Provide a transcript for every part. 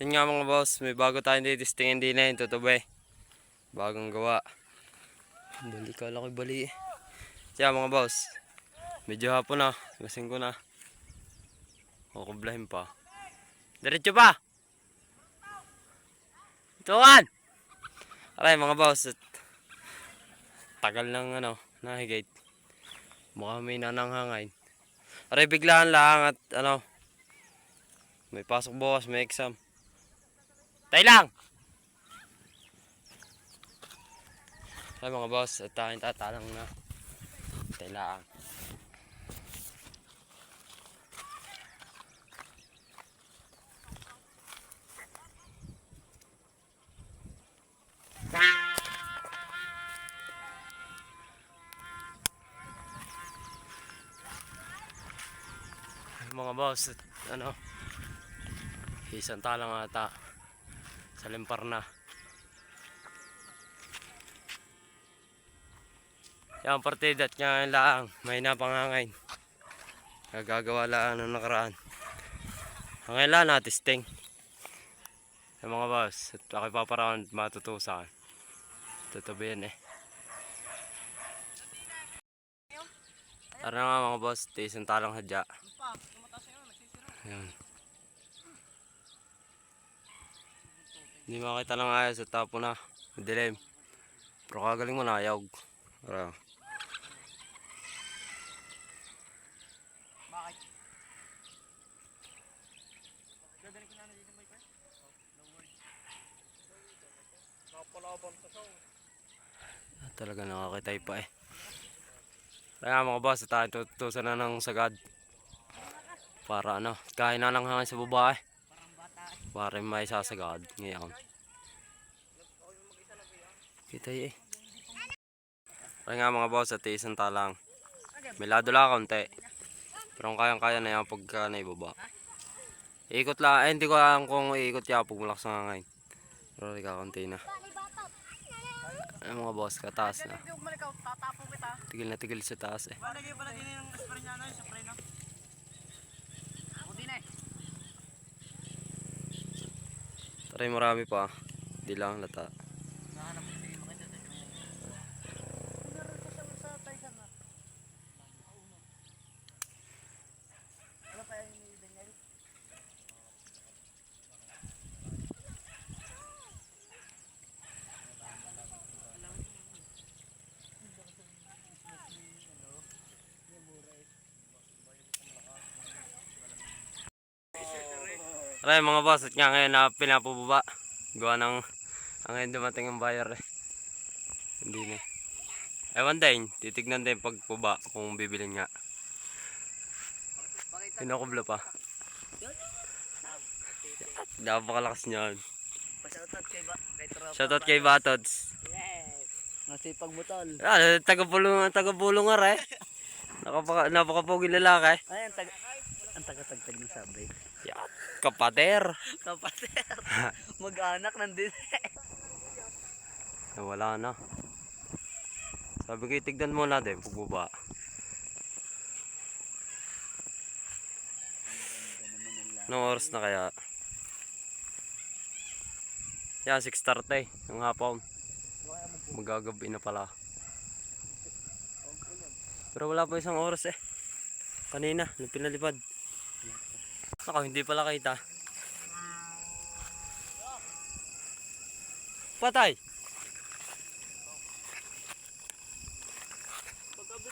Yun nga mga boss, may bago tayong titistingin din na yun, tutubi. Bagong gawa. Bali ka laki bali. Kaya mga boss, medyo hapon na, lasing ko na. Kukublahin pa. Diretso pa! Tukan! Aray mga boss, tagal ng nahigate. Mukha may nananghangain. Aray biglaan lang at may pasok bukas, may exam. Tay lang! Aray mga boss, at tayo tatalang na. Tay lang. Mga boss, isang talang ata sa limpar na. Yan partida at nga laang may napangangain. Gagawa lang ng nakaraan. Ang ilan na testing. Yung mga boss, at ako paparaan matutusan. Tatabi yan eh. Tara nga mga boss, isang talang hadya. Ayan. Hindi makita lang ayos at tapo na. Madilim. Pero kagaling mo na ayaw. Tara. Bakit? Gagaling ko na dito may pa? No word. Nakapalaban sa show. Talaga nakakitay pa eh. Kaya mga boss, tayo tutusan na ng sagad. Para kain na lang hangin sa babae. Para may sasagad ngayon. Kita eh. Kaya nga mga boss, at isang talang. May lado lang kaunti. Pero kayang-kaya na yan pagka naibaba. Ikot lang, hindi ko alam kung iikot yan pag malakas ng hangin. Pero kakunti na. Ay mga boss, kataas na. Tigil na tigil sa taas eh. Balagay yung spray niya yung spray na. Buti na eh. Taray marami pa. Hindi lang lata. Nahanap ko sige makita sa spray. Sa Tyson na. Ano pa yung ni Daniel? Aray mga boss, at nga ngayon na pinapababa. Gawa ng ngayon dumating ang buyer eh. Hindi na. Ewan din, titignan din pagpaba kung bibilin nga. Pinakubla pa. Napakalakas niyan. Pa-shoutout kay Tropa. Shoutout kay Batods. Yes. Nasipag butol. Taga-pulong nga eh. Napakapogi lalaki. Ay, ang taga-tagtag ng sabay. Yan, kapader. Kapater. Mag-anak nandun. Wala na. Sabi ko tignan mo na din pagbaba. Anong oras na kaya? Yan, 6:30 ng hapon. Magagabi na pala. Pero wala pa isang oras eh. Kanina, nung pinalipad. Ako, hindi pala kita. Patay!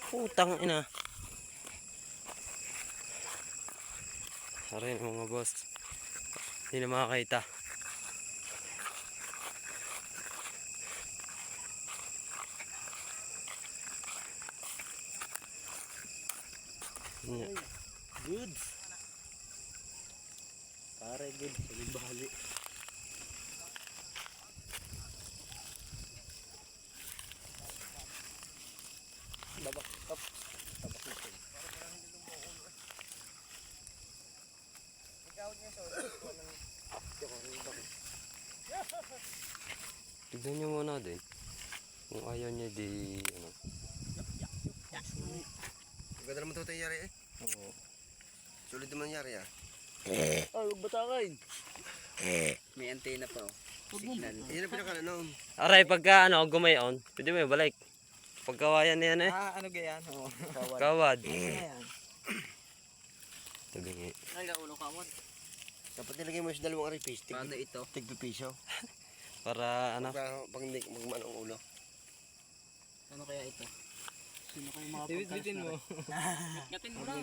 Putang ina. Sorry mga boss. Hindi na makakita. Good. Pare good. Saling bahali. Babak. Up. Babak ito. Ikaw niya sa Tignan nyo muna din. Kung ayaw niya di Ganda naman ito tayo yari eh. Oo. Sulit naman yari ah. Ay, huwag batakain. May antena pa oh. Signal. Yan ang pinaka ano. Aray, pagka ano, gumayon, pwede mo yung balik. Pagkawayan na yan eh. Ano ganyan? Oo. Kawad. Ayan. Tabi nga. Ay, ulo ka mo. Dapat nilagay mo sa dalawang aripis. Paano ito? Tigpipiso. Para ano. Pag hindi magmano ang ulo. Ano kaya ito? Sino kayo mga pagkakas mo? Ngatin mo na.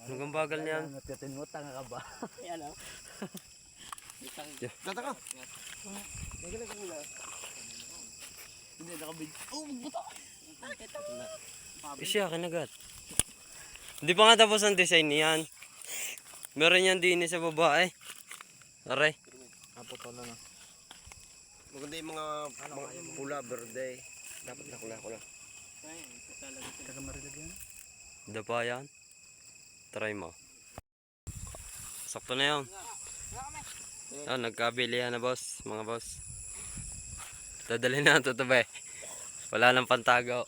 Hanggang bagal niyan. Ngatin mo, tanga ka ba? Ay, ano? Gata ka. Hindi, nakabig. Oh, magbuta! Siya, kinagat. Hindi pa nga tapos ang design niyan. Meron yan din sa babae. Aray. Naputol na. Maganda yung mga pula, verde. Dapat na kula. Kakamarilag yan? Dapa yan. Try mo. Sakto na yun. Ah, nagkabili yan na boss, mga boss. Dadali na ito tabi. Wala nang pantago.